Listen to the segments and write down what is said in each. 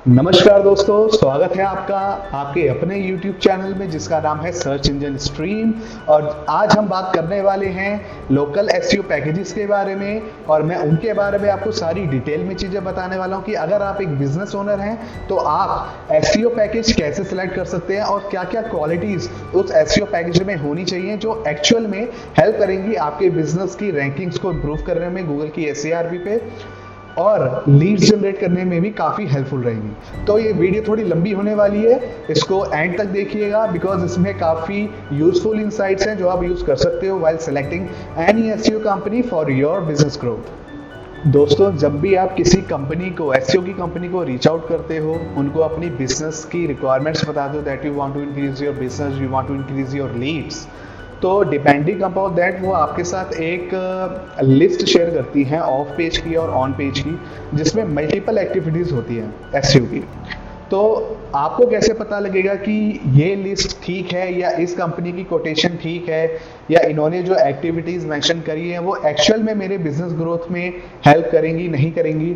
नमस्कार दोस्तों, स्वागत है आपका आपके अपने YouTube चैनल में जिसका नाम है सर्च इंजन स्ट्रीम। और आज हम बात करने वाले हैं लोकल एसईओ पैकेजेस के बारे में, और मैं उनके बारे में आपको सारी डिटेल में चीज़ें बताने वाला हूं कि अगर आप एक बिजनेस ओनर हैं तो आप एसईओ पैकेज कैसे सिलेक्ट कर सकते हैं और क्या क्या क्वालिटीज़ उस एसईओ पैकेज में होनी चाहिए जो एक्चुअल में हेल्प करेंगी आपके बिजनेस की रैंकिंग्स को इम्प्रूव करने में गूगल की एसईआरपी पे और लीड्स जनरेट करने में भी काफ़ी हेल्पफुल रहेंगी। तो ये वीडियो थोड़ी लंबी होने वाली है, इसको एंड तक देखिएगा बिकॉज इसमें काफ़ी यूजफुल इंसाइट्स हैं जो आप यूज़ कर सकते हो while selecting any SEO company for your business growth. दोस्तों, जब भी आप किसी कंपनी को एसईओ की कंपनी को रीच आउट करते हो, उनको अपनी बिजनेस की रिक्वायरमेंट्स बता दो that you want to increase your business, you want to increase your leads, तो डिपेंडिंग अपॉन दैट वो आपके साथ एक लिस्ट शेयर करती हैं ऑफ पेज की और ऑन पेज की, जिसमें मल्टीपल एक्टिविटीज़ होती हैं एसईओ की। तो आपको कैसे पता लगेगा कि ये लिस्ट ठीक है या इस कंपनी की कोटेशन ठीक है या इन्होंने जो एक्टिविटीज़ मेंशन करी हैं वो एक्चुअल में मेरे बिजनेस ग्रोथ में हेल्प करेंगी नहीं करेंगी।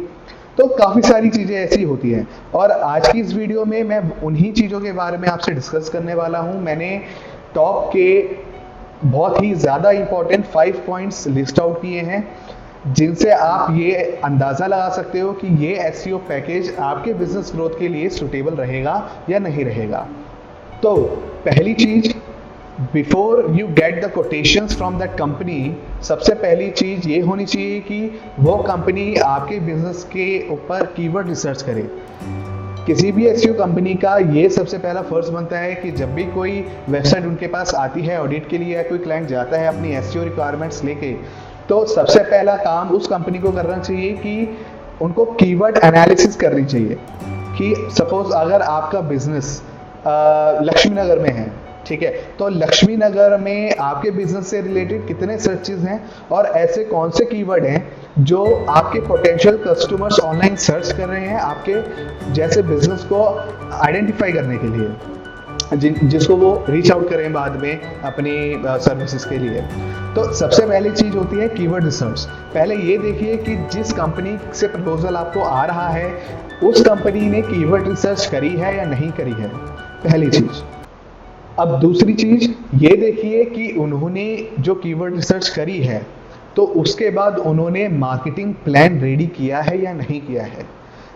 तो काफ़ी सारी चीज़ें ऐसी होती हैं और आज की इस वीडियो में मैं उन्हीं चीज़ों के बारे में आपसे डिस्कस करने वाला हूँ। मैंने टॉप के बहुत ही ज़्यादा इंपॉर्टेंट 5 पॉइंट्स लिस्ट आउट किए हैं जिनसे आप ये अंदाज़ा लगा सकते हो कि ये एसईओ पैकेज आपके बिजनेस ग्रोथ के लिए सूटेबल रहेगा या नहीं रहेगा। तो पहली चीज़, before you get the quotations from that company, सबसे पहली चीज़ ये होनी चाहिए कि वो कंपनी आपके बिजनेस के ऊपर कीवर्ड रिसर्च करे। किसी भी एसईओ कंपनी का ये सबसे पहला फर्ज बनता है कि जब भी कोई वेबसाइट उनके पास आती है ऑडिट के लिए या कोई क्लाइंट जाता है अपनी एसईओ रिक्वायरमेंट्स लेके, तो सबसे पहला काम उस कंपनी को करना चाहिए कि उनको कीवर्ड एनालिसिस करनी चाहिए। कि सपोज अगर आपका बिजनेस लक्ष्मी नगर में है, ठीक है, तो लक्ष्मी नगर में आपके बिजनेस से रिलेटेड कितने सर्चेज हैं और ऐसे कौन से कीवर्ड हैं जो आपके पोटेंशियल कस्टमर्स ऑनलाइन सर्च कर रहे हैं आपके जैसे बिजनेस को आइडेंटिफाई करने के लिए, जिसको वो रीच आउट करें बाद में अपनी सर्विसेज के लिए। तो सबसे पहली चीज होती है कीवर्ड रिसर्च। पहले ये देखिए कि जिस कंपनी से प्रपोजल आपको आ रहा है उस कंपनी ने कीवर्ड रिसर्च करी है या नहीं करी है, पहली चीज। अब दूसरी चीज ये देखिए कि उन्होंने जो कीवर्ड रिसर्च करी है तो उसके बाद उन्होंने मार्केटिंग प्लान रेडी किया है या नहीं किया है।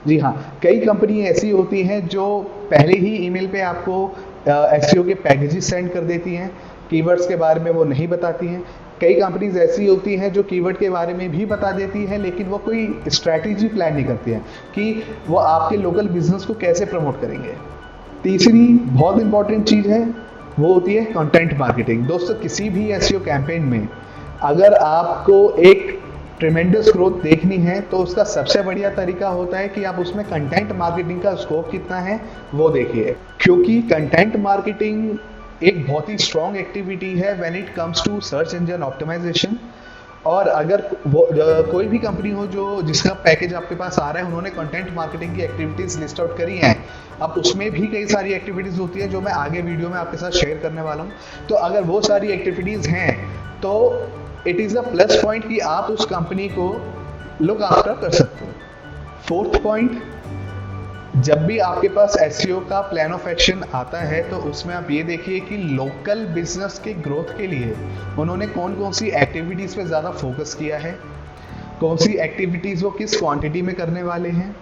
जी हाँ, कई कंपनी ऐसी होती हैं जो पहले ही ईमेल पे आपको एसईओ के पैकेजेस सेंड कर देती हैं, कीवर्ड्स के बारे में वो नहीं बताती हैं। कई कंपनीज ऐसी होती हैं जो कीवर्ड के बारे में भी बता देती हैं लेकिन वो कोई स्ट्रैटेजी प्लान नहीं करती हैं कि वो आपके लोकल बिजनेस को कैसे प्रमोट करेंगे। तीसरी बहुत इंपॉर्टेंट चीज़ है वो होती है कंटेंट मार्केटिंग। दोस्तों, किसी भी एसईओ कैंपेन में अगर आपको एक ट्रेमेंडस ग्रोथ देखनी है तो उसका सबसे बढ़िया तरीका होता है कि आप उसमें कंटेंट मार्केटिंग का स्कोप कितना है वो देखिए, क्योंकि कंटेंट मार्केटिंग एक बहुत ही स्ट्रॉन्ग एक्टिविटी है when it comes to search engine optimisation. और अगर वो कोई भी कंपनी हो जो जिसका पैकेज आपके पास आ रहा है, उन्होंने कंटेंट मार्केटिंग की एक्टिविटीज लिस्ट आउट करी हैं, अब उसमें भी कई सारी एक्टिविटीज होती है जो मैं आगे वीडियो में आपके साथ शेयर करने वाला हूँ। तो अगर वो सारी एक्टिविटीज हैं तो it is a plus point कि आप उस कंपनी को लुक आफ्टर कर सकते हो। फोर्थ पॉइंट, जब भी आपके पास एसईओ का प्लान ऑफ एक्शन आता है तो उसमें आप ये देखिए कि लोकल बिजनेस के ग्रोथ के लिए उन्होंने कौन कौन सी एक्टिविटीज़ पे ज़्यादा फोकस किया है, कौन सी एक्टिविटीज़ वो किस क्वांटिटी में करने वाले हैं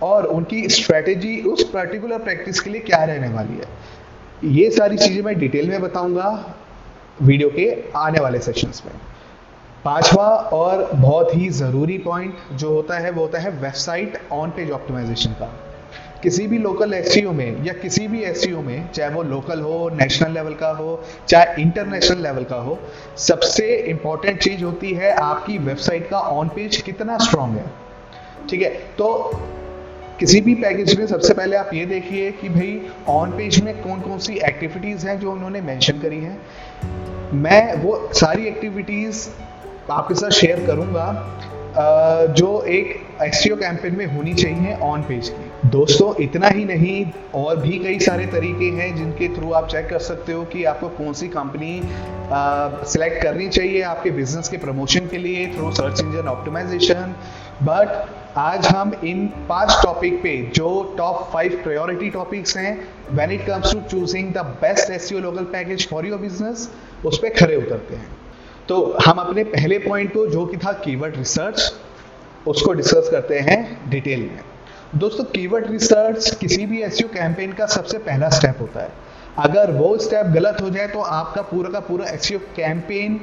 और उनकी स्ट्रेटेजी उस पर्टिकुलर प्रैक्टिस के लिए क्या रहने वाली है। ये सारी चीज़ें मैं डिटेल में बताऊंगा वीडियो के आने वाले सेशंस में। पांचवा और बहुत ही ज़रूरी पॉइंट जो होता है वो होता है वेबसाइट ऑन पेज ऑप्टिमाइजेशन का। किसी भी लोकल एसईओ में या किसी भी एसईओ में, चाहे वो लोकल हो, नेशनल लेवल का हो, चाहे इंटरनेशनल लेवल का हो, सबसे इंपॉर्टेंट चीज़ होती है आपकी वेबसाइट का ऑन पेज कितना स्ट्रांग है। ठीक है, तो किसी भी पैकेज में सबसे पहले आप ये देखिए कि भाई ऑन पेज में कौन कौन सी एक्टिविटीज़ हैं जो उन्होंने मेंशन करी हैं। मैं वो सारी एक्टिविटीज़ आपके साथ शेयर करूंगा जो एक एसईओ कैंपेन में होनी चाहिए ऑन पेज की। दोस्तों, इतना ही नहीं, और भी कई सारे तरीके हैं जिनके थ्रू आप चेक कर सकते हो कि आपको कौन सी कंपनी सिलेक्ट करनी चाहिए आपके बिजनेस के प्रमोशन के लिए through search engine optimisation. But आज हम इन 5 टॉपिक पे जो टॉप 5 प्रायोरिटी टॉपिक्स हैं when it comes to choosing the best SEO local package for your business, उस पे खरे उतरते हैं। तो हम अपने पहले पॉइंट को, जो कि था कीवर्ड रिसर्च, उसको डिस्कस करते हैं डिटेल में। दोस्तों, कीवर्ड रिसर्च किसी भी एसईओ कैंपेन का सबसे पहला स्टेप होता है। अगर वो स्टेप गलत हो जाए तो आपका पूरा का पूरा SEO campaign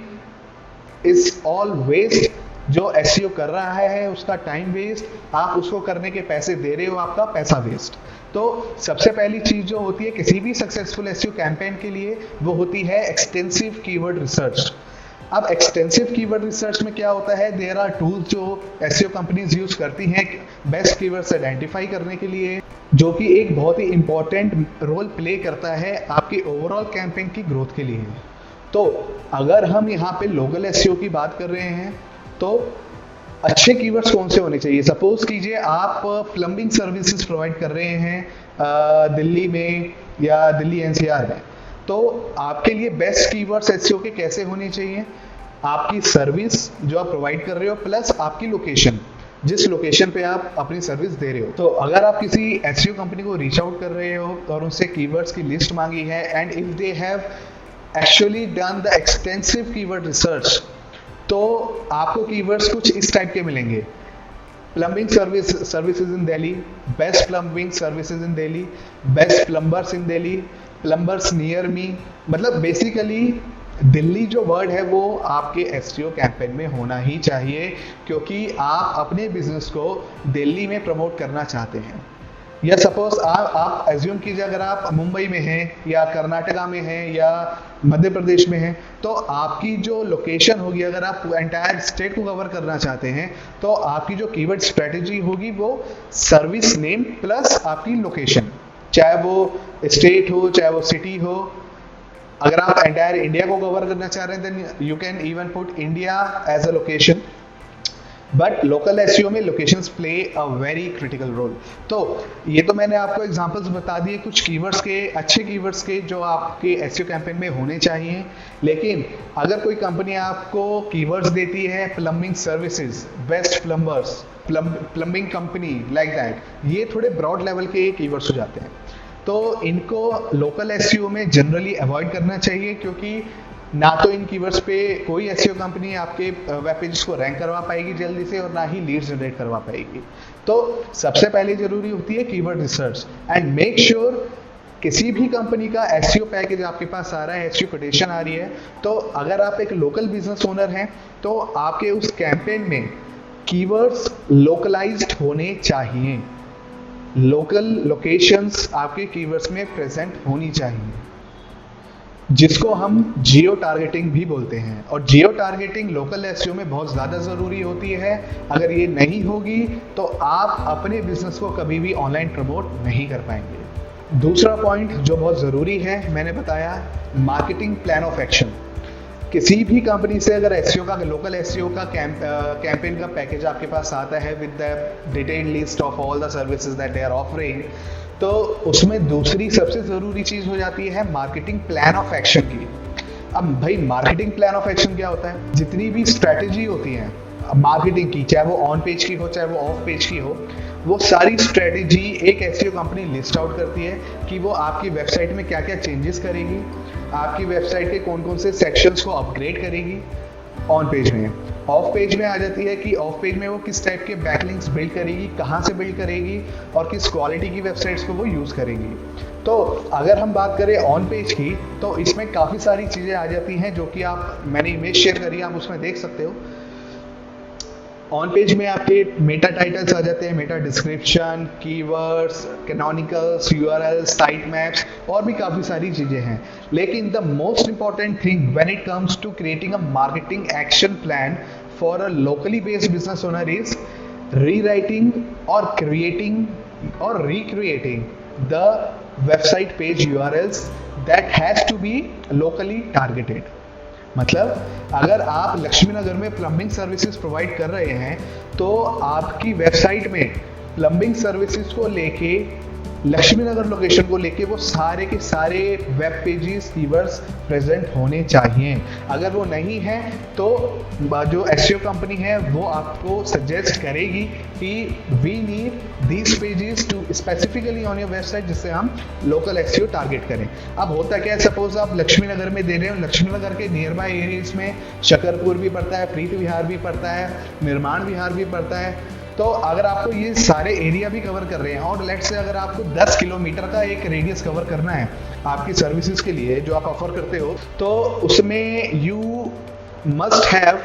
is all waste. जो एसईओ कर रहा है उसका टाइम वेस्ट, आप उसको करने के पैसे दे रहे हो, आपका पैसा वेस्ट। तो सबसे पहली चीज जो होती है किसी भी सक्सेसफुल एसईओ कैंपेन के लिए, वो होती है एक्सटेंसिव कीवर्ड रिसर्च। अब एक्सटेंसिव कीवर्ड रिसर्च में क्या होता है, देयर आर टूल्स जो एसईओ कंपनीज यूज करती हैं बेस्ट कीवर्ड्स आइडेंटिफाई करने के लिए, जो कि एक बहुत ही इंपॉर्टेंट रोल प्ले करता है आपकी ओवरऑल कैंपेन की ग्रोथ के लिए। तो अगर हम यहाँ पे लोकल एसईओ की बात कर रहे हैं तो अच्छे कीवर्ड्स कौन से होने चाहिए। सपोज कीजिए आप प्लम्बिंग सर्विसेज प्रोवाइड कर रहे हैं दिल्ली में या दिल्ली एनसीआर में, तो आपके लिए बेस्ट कीवर्ड्स एसईओ के कैसे होने चाहिए, आपकी सर्विस जो आप प्रोवाइड कर रहे हो प्लस आपकी लोकेशन, जिस लोकेशन पे आप अपनी सर्विस दे रहे हो। तो अगर आप किसी एसईओ कंपनी को रीच आउट कर रहे हो और उनसे कीवर्ड्स की लिस्ट मांगी है and if they have actually done the extensive keyword research, तो आपको कीवर्ड्स कुछ इस टाइप के मिलेंगे। Plumbing services in Delhi, best plumbing services in Delhi, best plumbers in Delhi, plumbers near me. मतलब बेसिकली दिल्ली जो वर्ड है वो आपके एसईओ कैंपेन में होना ही चाहिए, क्योंकि आप अपने बिजनेस को दिल्ली में प्रमोट करना चाहते हैं। या सपोज आप एज्यूम कीजिए अगर आप मुंबई में हैं या कर्नाटका में हैं या मध्य प्रदेश में हैं, तो आपकी जो लोकेशन होगी, अगर आप एंटायर स्टेट को कवर करना चाहते हैं तो आपकी जो कीवर्ड स्ट्रेटेजी होगी वो सर्विस नेम प्लस आपकी लोकेशन, चाहे वो स्टेट हो चाहे वो सिटी हो। अगर आप एंटायर इंडिया को कवर करना चाह रहे हैं then you can even put India as a location, but local SEO में locations play a very critical role. तो ये तो मैंने आपको एग्जांपल्स बता दिए कुछ कीवर्ड्स के, अच्छे कीवर्ड्स के जो आपके एसईओ कैंपेन में होने चाहिए। लेकिन अगर कोई कंपनी आपको कीवर्ड्स देती है plumbing services, best plumbers, plumbing company like that, ये थोड़े ब्रॉड लेवल के कीवर्ड्स हो जाते हैं। तो इनको लोकल एसईओ में जनरली अवॉइड करना चाहिए, क्योंकि ना तो इन कीवर्ड्स पे कोई एसईओ कंपनी आपके वेब पेजेस को रैंक करवा पाएगी जल्दी से, और ना ही लीड्स जनरेट करवा पाएगी। तो सबसे पहले जरूरी होती है keyword research and make sure किसी भी कंपनी का एसईओ पैकेज आपके पास आ रहा है, एसईओ कोटेशन आ रही है, तो अगर आप एक लोकल बिजनेस ओनर हैं तो आपके उस कैंपेन में कीवर्ड्स लोकलाइज्ड होने चाहिए। लोकल लोकेशंस आपके कीवर्ड्स में प्रेजेंट होनी चाहिए, जिसको हम जियो टारगेटिंग भी बोलते हैं। और जियो टारगेटिंग लोकल एसईओ में बहुत ज़्यादा ज़रूरी होती है। अगर ये नहीं होगी तो आप अपने बिजनेस को कभी भी ऑनलाइन प्रमोट नहीं कर पाएंगे। दूसरा पॉइंट जो बहुत ज़रूरी है, मैंने बताया मार्केटिंग प्लान ऑफ एक्शन। किसी भी कंपनी से अगर एसईओ का, लोकल एसईओ का कैंपेन का पैकेज आपके पास आता है with the detailed list of all the services that they are offering, तो उसमें दूसरी सबसे ज़रूरी चीज़ हो जाती है मार्केटिंग प्लान ऑफ एक्शन की। अब भाई मार्केटिंग प्लान ऑफ एक्शन क्या होता है, जितनी भी स्ट्रैटेजी होती है मार्केटिंग की, चाहे वो ऑन पेज की हो चाहे वो ऑफ पेज की हो, वो सारी स्ट्रैटेजी एक एसईओ कंपनी लिस्ट आउट करती है कि वो आपकी वेबसाइट में क्या क्या चेंजेस करेगी, आपकी वेबसाइट के कौन कौन से सेक्शंस को अपग्रेड करेगी ऑन पेज में। ऑफ पेज में आ जाती है कि ऑफ पेज में वो किस टाइप के बैकलिंक्स बिल्ड करेगी, कहाँ से बिल्ड करेगी और किस क्वालिटी की वेबसाइट्स को वो यूज़ करेगी। तो अगर हम बात करें ऑन पेज की, तो इसमें काफ़ी सारी चीज़ें आ जाती हैं जो कि मैंने इमेज शेयर करी है, आप उसमें देख सकते हो। ऑन पेज में आपके मेटा टाइटल्स आ जाते हैं, meta description, keywords, canonicals, URLs, site maps और भी काफ़ी सारी चीज़ें हैं। लेकिन the most important thing when it comes to creating a marketing action plan for a locally based business owner is rewriting और क्रिएटिंग और recreating the website page URLs that has to be locally targeted. मतलब अगर आप लक्ष्मीनगर में plumbing services provide कर रहे हैं तो आपकी वेबसाइट में प्लम्बिंग सर्विसेज को लेके लक्ष्मी नगर लोकेशन को लेके वो सारे के सारे वेब पेजेस कीवर्ड्स प्रेजेंट होने चाहिए। अगर वो नहीं है तो जो एसईओ कंपनी है वो आपको सजेस्ट करेगी कि we need these pages to specifically on your website, जिससे हम लोकल एसईओ टारगेट करें। अब होता क्या है, सपोज आप लक्ष्मी नगर में दे रहे हो, लक्ष्मी नगर के नियर बाय एरियाज में शकरपुर भी पड़ता है, प्रीत विहार भी पड़ता है, निर्माण विहार भी पड़ता है। तो अगर आपको ये सारे एरिया भी कवर कर रहे हैं और लेट्स से अगर आपको 10 किलोमीटर का एक रेडियस कवर करना है आपकी सर्विसेज के लिए जो आप ऑफर करते हो, तो उसमें you must have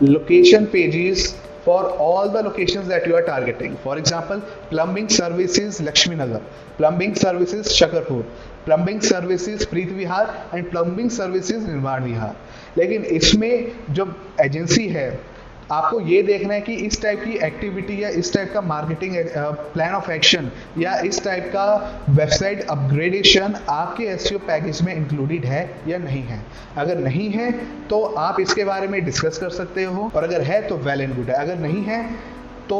location pages for all the locations that you are targeting. For example, plumbing services Laxmi Nagar, plumbing services Shakarpur, plumbing services Preet Vihar and plumbing services Nirman Vihar. लेकिन इसमें जो एजेंसी है आपको ये देखना है कि इस टाइप की एक्टिविटी या इस टाइप का मार्केटिंग प्लान ऑफ एक्शन या इस टाइप का वेबसाइट अपग्रेडेशन आपके एसईओ पैकेज में इंक्लूडेड है या नहीं है। अगर नहीं है तो आप इसके बारे में डिस्कस कर सकते हो, और अगर है तो वेल एंड गुड है, अगर नहीं है तो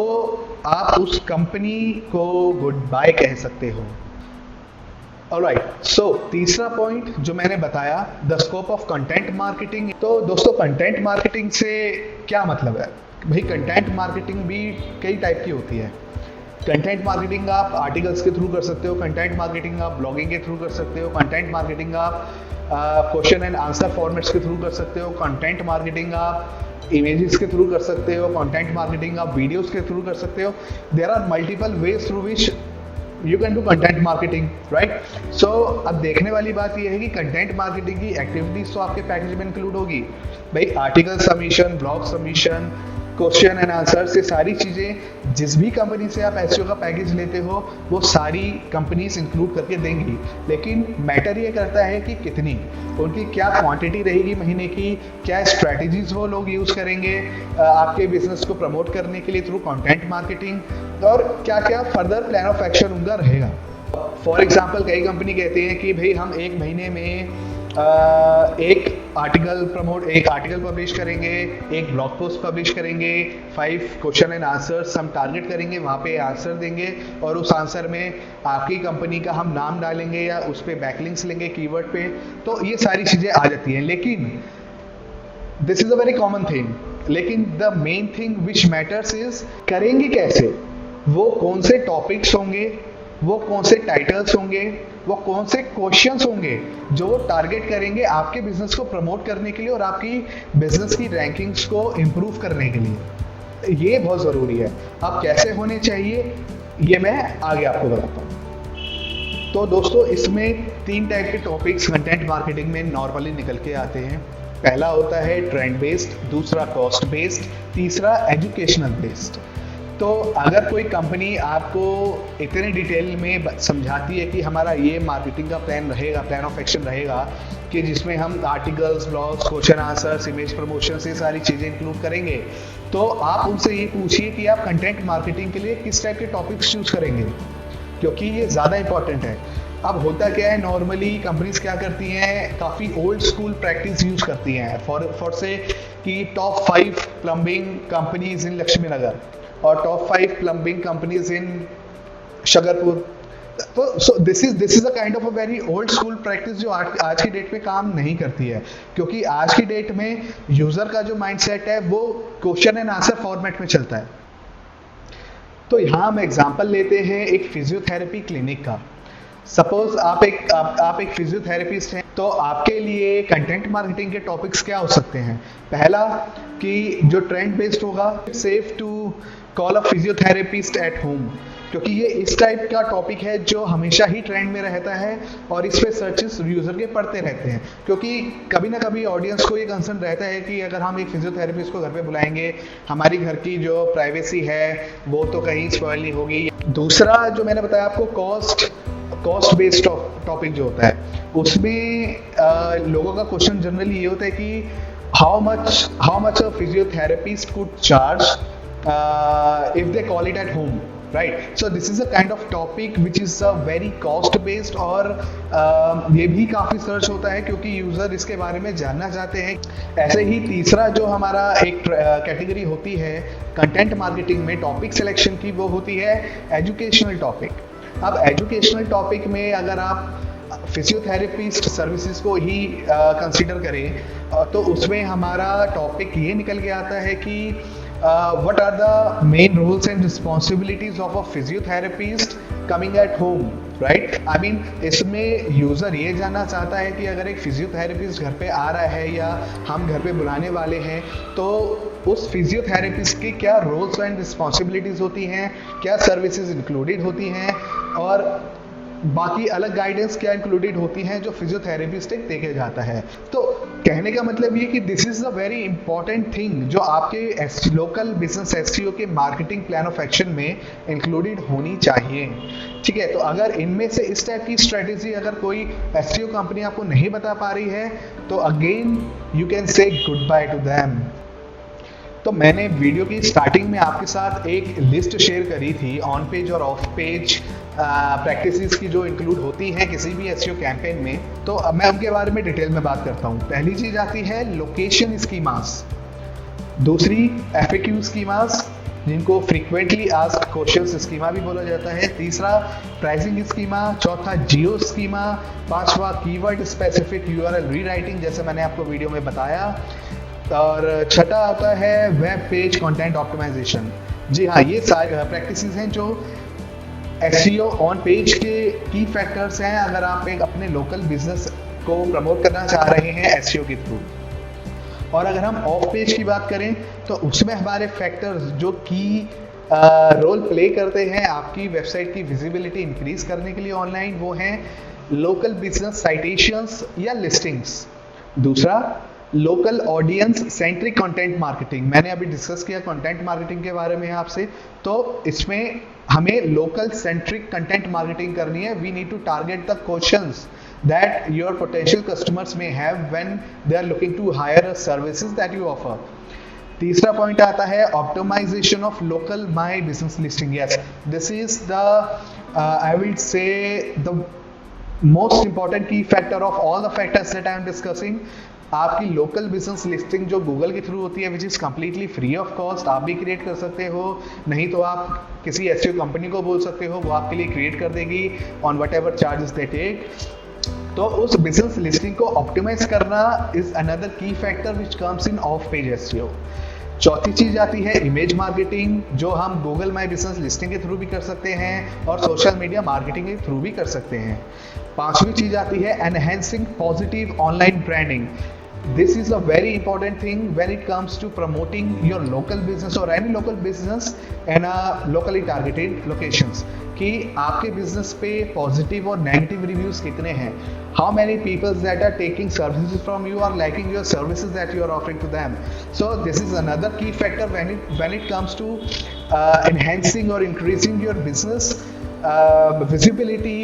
आप उस कंपनी को गुड बाय कह सकते हो। ऑलराइट, सो तीसरा पॉइंट जो मैंने बताया, the scope of content marketing. तो दोस्तों, कंटेंट मार्केटिंग से क्या मतलब है भाई? कंटेंट मार्केटिंग भी कई टाइप की होती है। कंटेंट मार्केटिंग आप आर्टिकल्स के थ्रू कर सकते हो, कंटेंट मार्केटिंग आप ब्लॉगिंग के थ्रू कर सकते हो, कंटेंट मार्केटिंग आप क्वेश्चन एंड आंसर फॉर्मेट्स के थ्रू कर सकते हो, कंटेंट मार्केटिंग आप इमेजेस के थ्रू कर सकते हो, कंटेंट मार्केटिंग आप वीडियोस के थ्रू कर सकते हो। There are multiple ways through which you can do content marketing, right. So अब देखने वाली बात यह है कि कंटेंट मार्केटिंग की एक्टिविटीज तो आपके पैकेज में इंक्लूड होगी भाई। Article submission, blog submission, question and answer से सारी चीज़ें जिस भी कंपनी से आप एसईओ का पैकेज लेते हो वो सारी कंपनीज इंक्लूड करके देंगी। लेकिन मैटर ये करता है कि कितनी, उनकी क्या क्वांटिटी रहेगी महीने की, क्या स्ट्रैटेजीज वो लोग यूज़ करेंगे आपके बिजनेस को प्रमोट करने के लिए थ्रू कंटेंट मार्केटिंग, और क्या क्या फर्दर प्लान ऑफ एक्शन उनका रहेगा। फॉर एग्जाम्पल, कई कंपनी कहते हैं कि भाई हम एक महीने में एक आर्टिकल पब्लिश करेंगे, एक ब्लॉग पोस्ट पब्लिश करेंगे, 5 क्वेश्चन एंड आंसर्स हम टारगेट करेंगे, वहाँ पे आंसर देंगे और उस आंसर में आपकी कंपनी का हम नाम डालेंगे या उस पर बैकलिंक्स लेंगे कीवर्ड पे। तो ये सारी चीज़ें आ जाती हैं, लेकिन this is a very common thing. लेकिन the main thing which matters is करेंगे कैसे, वो कौन से टॉपिक्स होंगे, वो कौन से टाइटल्स होंगे, वो कौन से क्वेश्चंस होंगे जो टारगेट करेंगे आपके बिजनेस को प्रमोट करने के लिए और आपकी बिजनेस की रैंकिंग्स को इम्प्रूव करने के लिए। ये बहुत ज़रूरी है। अब कैसे होने चाहिए ये मैं आगे आपको बताता हूँ। तो दोस्तों, इसमें 3 टाइप के टॉपिक्स कंटेंट मार्केटिंग में नॉर्मली निकल के आते हैं। पहला होता है ट्रेंड बेस्ड, दूसरा कॉस्ट बेस्ड, तीसरा एजुकेशनल बेस्ड। तो अगर कोई कंपनी आपको इतने डिटेल में समझाती है कि हमारा ये मार्केटिंग का प्लान रहेगा, प्लान ऑफ एक्शन रहेगा कि जिसमें हम articles, blogs, question answers, image promotion से सारी चीज़ें इंक्लूड करेंगे, तो आप उनसे ये पूछिए कि आप कंटेंट मार्केटिंग के लिए किस टाइप के टॉपिक्स चूज करेंगे, क्योंकि ये ज़्यादा इंपॉर्टेंट है। अब होता क्या है, नॉर्मली कंपनीज क्या करती हैं, काफ़ी ओल्ड स्कूल प्रैक्टिस यूज करती हैं। फॉर से कि top 5 plumbing companies in Laxmi Nagar और top 5 plumbing companies in Shakarpur. तो so this is a kind of a very old school practice जो आज की डेट में काम नहीं करती है, क्योंकि आज की डेट में यूजर का जो माइंडसेट है वो क्वेश्चन एंड आंसर फॉर्मेट में चलता है। तो यहाँ हम एग्जांपल लेते हैं एक फिजियोथेरेपी क्लिनिक का। सपोज आप एक फिजियोथेरेपिस्ट हैं, तो आपके लिए कंटेंट मार्केटिंग के टॉपिक्स क्या हो सकते हैं। पहला कि जो ट्रेंड बेस्ड होगा, safe to call a physiotherapist at home, क्योंकि ये इस टाइप का टॉपिक है जो हमेशा ही ट्रेंड में रहता है और इस पे सर्चेस यूजर के पढ़ते रहते हैं, क्योंकि कभी ना कभी ऑडियंस को ये कंसर्न रहता है कि अगर हम एक फिजियोथेरेपिस्ट को घर पे बुलाएंगे, हमारी घर की जो प्राइवेसी है वो तो कहीं स्पॉइल नहीं होगी। दूसरा जो मैंने बताया आपको, कॉस्ट बेस्ड टॉपिक जो होता है, उसमें लोगों का क्वेश्चन जनरली ये होता है कि how much a physiotherapist could charge if they call it at home, right? So this is a kind of topic which is a very cost based, और ये भी काफ़ी सर्च होता है क्योंकि यूज़र इसके बारे में जानना चाहते हैं। ऐसे ही तीसरा जो हमारा एक कैटेगरी होती है कंटेंट मार्केटिंग में टॉपिक सिलेक्शन की, वो होती है एजुकेशनल टॉपिक। अब एजुकेशनल टॉपिक में अगर आप फिजियोथेरेपिस्ट सर्विसेज को ही कंसीडर करें तो उसमें हमारा टॉपिक ये निकल के आता है कि what are the main rules and responsibilities of a physiotherapist coming at home, right? I mean इसमें यूज़र ये जानना चाहता है कि अगर एक फिजियोथेरेपिस्ट घर पे आ रहा है या हम घर पे बुलाने वाले हैं तो उस फिजियोथेरेपिस्ट की क्या रोल्स एंड रिस्पॉन्सिबिलिटीज़ होती हैं, क्या सर्विसेज इंक्लूडेड होती हैं और बाकी अलग गाइडेंस क्या इंक्लूडेड होती हैं जो फिजियोथेरेपिस्ट एक देखे जाता है। तो कहने का मतलब ये कि this is a very important thing जो आपके लोकल बिजनेस एसईओ के मार्केटिंग प्लान ऑफ एक्शन में इंक्लूडेड होनी चाहिए, ठीक है? तो अगर इनमें से इस टाइप की स्ट्रेटेजी अगर कोई एसईओ कंपनी आपको नहीं बता पा रही है तो again you can say good by two them. तो मैंने वीडियो की स्टार्टिंग में आपके साथ एक लिस्ट शेयर करी थी ऑन पेज और ऑफ पेज प्रैक्टिसेस की जो इंक्लूड होती हैं किसी भी एसईओ कैंपेन में। तो अब मैं उनके बारे में डिटेल में बात करता हूँ। पहली चीज आती है लोकेशन स्कीमास, दूसरी एफएक्यू स्कीमास जिनको फ्रीक्वेंटली आस्क्ड क्वेश्चंस स्कीमा भी बोला जाता है, तीसरा प्राइसिंग स्कीमा, चौथा जियो स्कीमा, पांचवा कीवर्ड स्पेसिफिक यूआरएल रीराइटिंग जैसे मैंने आपको वीडियो में बताया, और छठा आता है वेब पेज कंटेंट ऑप्टिमाइजेशन। जी हाँ, ये सारे प्रैक्टिसेस हैं जो एसईओ ऑन पेज के की फैक्टर्स हैं अगर आप एक अपने लोकल बिजनेस को प्रमोट करना चाह रहे हैं एसईओ के थ्रू। और अगर हम ऑफ पेज की बात करें तो उसमें हमारे फैक्टर्स जो की रोल प्ले करते हैं आपकी वेबसाइट की विजिबिलिटी इंक्रीज करने के लिए ऑनलाइन, वो हैं लोकल बिजनेस साइटेशंस या लिस्टिंग्स। दूसरा local audience centric content marketing, मैंने अभी डिस्कस किया कंटेंट मार्केटिंग के बारे में आपसे, तो इसमें हमें लोकल सेंट्रिक कंटेंट मार्केटिंग करनी है। We need to target the questions that your potential customers में have when they are looking to hire services that you offer. तीसरा पॉइंट आता है optimisation of local my business listing. Yes, this is the I will say the most important key factor of all the factors that I am discussing. आपकी local business listing जो Google के through होती है which is completely free of cost, आप भी create कर सकते हो, नहीं तो आप किसी एसईओ कंपनी को बोल सकते हो, वो आपके लिए क्रिएट कर देगी on whatever charges they take. तो उस बिजनेस लिस्टिंग को ऑप्टिमाइज करना is another key factor which comes in off page SEO. चौथी चीज आती है इमेज मार्केटिंग जो हम गूगल माई बिजनेस लिस्टिंग के थ्रू भी कर सकते हैं और सोशल मीडिया मार्केटिंग के थ्रू भी कर सकते हैं। पांचवी चीज आती है enhancing positive online branding. This is a very important thing when it comes to promoting your local business or any local business in a locally targeted locations कि आपके बिजनेस पे पॉजिटिव और नेगेटिव रिव्यूज कितने हैं, how many people that are taking services from you or liking your services that you are offering to them. So this is another key factor when it comes to enhancing or increasing your business visibility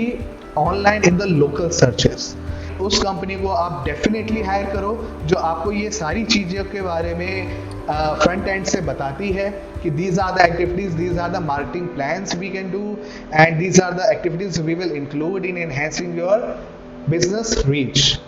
online in the local searches. उस company को आप definitely higher करो जो आपको ये सारी चीज़ों के बारे में फ्रंट एंड से बताती है कि these are the activities, these are the marketing plans we can do and these are the activities we will include in enhancing your business reach.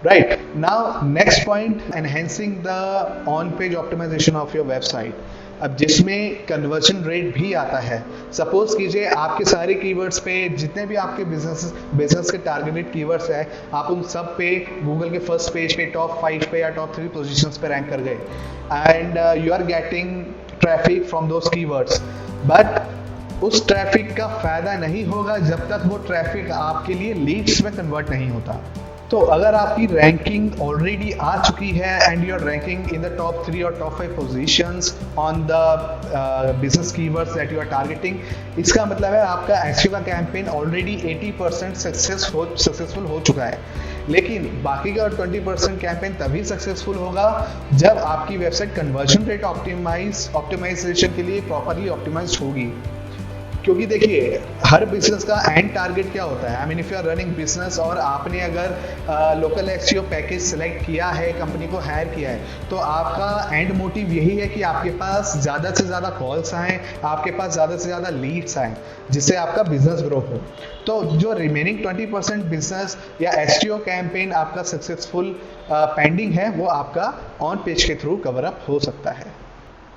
Right, now next point, enhancing the on page optimisation of your website. अब जिसमें conversion rate भी आता है। Suppose कीजिए आपके सारे keywords पे जितने भी आपके बिजनेस के टारगेटेड कीवर्ड्स हैं आप उन सब पे गूगल के फर्स्ट पेज पे टॉप 5 पे या टॉप 3 पोजीशंस पे रैंक कर गए and you are getting traffic from those keywords, but उस ट्रैफिक का फायदा नहीं होगा जब तक वो ट्रैफिक आपके लिए लीड्स में कन्वर्ट नहीं होता। तो अगर आपकी रैंकिंग ऑलरेडी आ चुकी है and you are ranking in the top 3 और top 5 positions on the business keywords that you are targeting, इसका मतलब है आपका एसईओ का कैंपेन ऑलरेडी 80% सक्सेसफुल हो चुका है। लेकिन बाकी का 20% कैंपेन तभी सक्सेसफुल होगा जब आपकी वेबसाइट कन्वर्जन रेट ऑप्टिमाइजेशन के लिए प्रॉपरली ऑप्टिमाइज्ड होगी। क्योंकि देखिए हर बिजनेस का एंड टारगेट क्या होता है। I mean if you are running business और आपने अगर लोकल एसईओ पैकेज सेलेक्ट किया है, कंपनी को हायर किया है, तो आपका एंड मोटिव यही है कि आपके पास ज़्यादा से ज़्यादा कॉल्स आएँ, आपके पास ज़्यादा से ज़्यादा लीड्स आएँ जिससे आपका बिजनेस ग्रो हो। तो जो रिमेनिंग 20% बिजनेस या एसईओ कैंपेन आपका सक्सेसफुल पेंडिंग है वो आपका ऑन पेज के थ्रू कवर अप हो सकता है।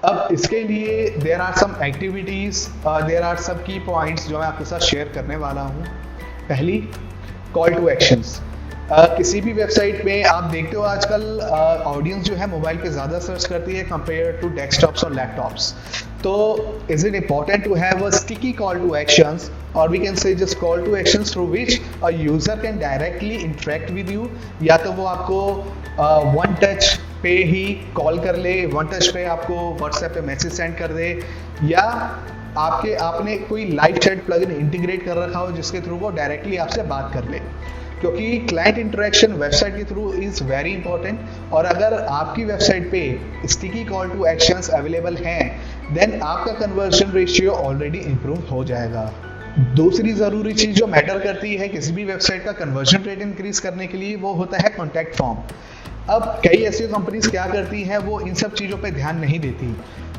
अब इसके लिए there are some activities, there are some key points जो मैं आपके साथ शेयर करने वाला हूँ। पहली, कॉल टू एक्शंस। किसी भी वेबसाइट पे आप देखते हो आजकल ऑडियंस जो है मोबाइल पे ज़्यादा सर्च करती है कंपेयर टू डेस्कटॉप्स और लैपटॉप्स। तो is it important to have a sticky call to actions, और we can say just call to actions through which a user can directly interact with you. या तो वो आपको one touch पे ही call कर ले, वन टच पे आपको व्हाट्सएप पे मैसेज सेंड कर दे, या आपने कोई लाइव चैट प्लगइन इंटीग्रेट कर रखा हो जिसके थ्रू वो डायरेक्टली आपसे बात कर ले। क्योंकि क्लाइंट इंटरेक्शन वेबसाइट के थ्रू इज़ वेरी इंपॉर्टेंट, और अगर आपकी वेबसाइट पे sticky call to actions available हैं देन आपका कन्वर्जन रेशियो ऑलरेडी इंप्रूव हो जाएगा। दूसरी ज़रूरी चीज़ जो मैटर करती है किसी भी वेबसाइट का कन्वर्जन रेट इंक्रीज करने के लिए वो होता है कॉन्टैक्ट फॉर्म। अब कई ऐसी कंपनीज क्या करती हैं, वो इन सब चीज़ों पे ध्यान नहीं देती।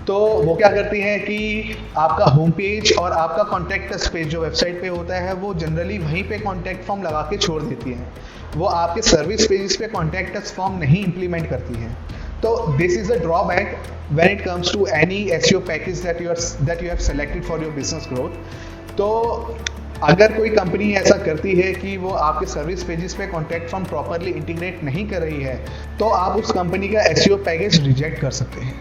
तो वो क्या करती हैं कि आपका होम पेज और आपका कॉन्टैक्ट अस पेज जो वेबसाइट पे होता है वो जनरली वहीं पे कॉन्टैक्ट फॉर्म लगा के छोड़ देती हैं। वो आपके सर्विस पेजेस पे कॉन्टैक्ट अस फॉर्म नहीं इंप्लीमेंट करती हैं। तो this is a drawback when it comes to any SEO package that you have selected for your business growth. तो अगर कोई कंपनी ऐसा करती है कि वो आपके सर्विस पेजेस पे कॉन्टैक्ट फॉर्म प्रॉपरली इंटीग्रेट नहीं कर रही है तो आप उस कंपनी का एसईओ पैकेज रिजेक्ट कर सकते हैं।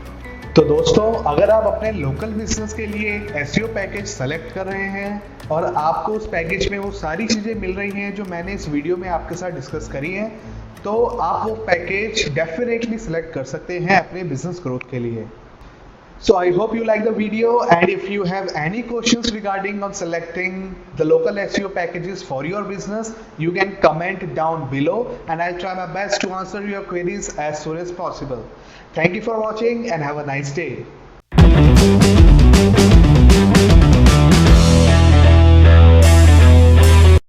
तो दोस्तों, अगर आप अपने लोकल बिजनेस के लिए एसईओ पैकेज सेलेक्ट कर रहे हैं और आपको उस पैकेज में वो सारी चीज़ें मिल रही हैं जो मैंने इस वीडियो में आपके साथ डिस्कस करी हैं, तो आप वो पैकेज डेफिनेटली सेलेक्ट कर सकते हैं अपने बिजनेस ग्रोथ के लिए। So I hope you like the video, and if you have any questions regarding on selecting the local SEO packages for your business, you can comment down below and I'll try my best to answer your queries as soon as possible. Thank you for watching and have a nice day.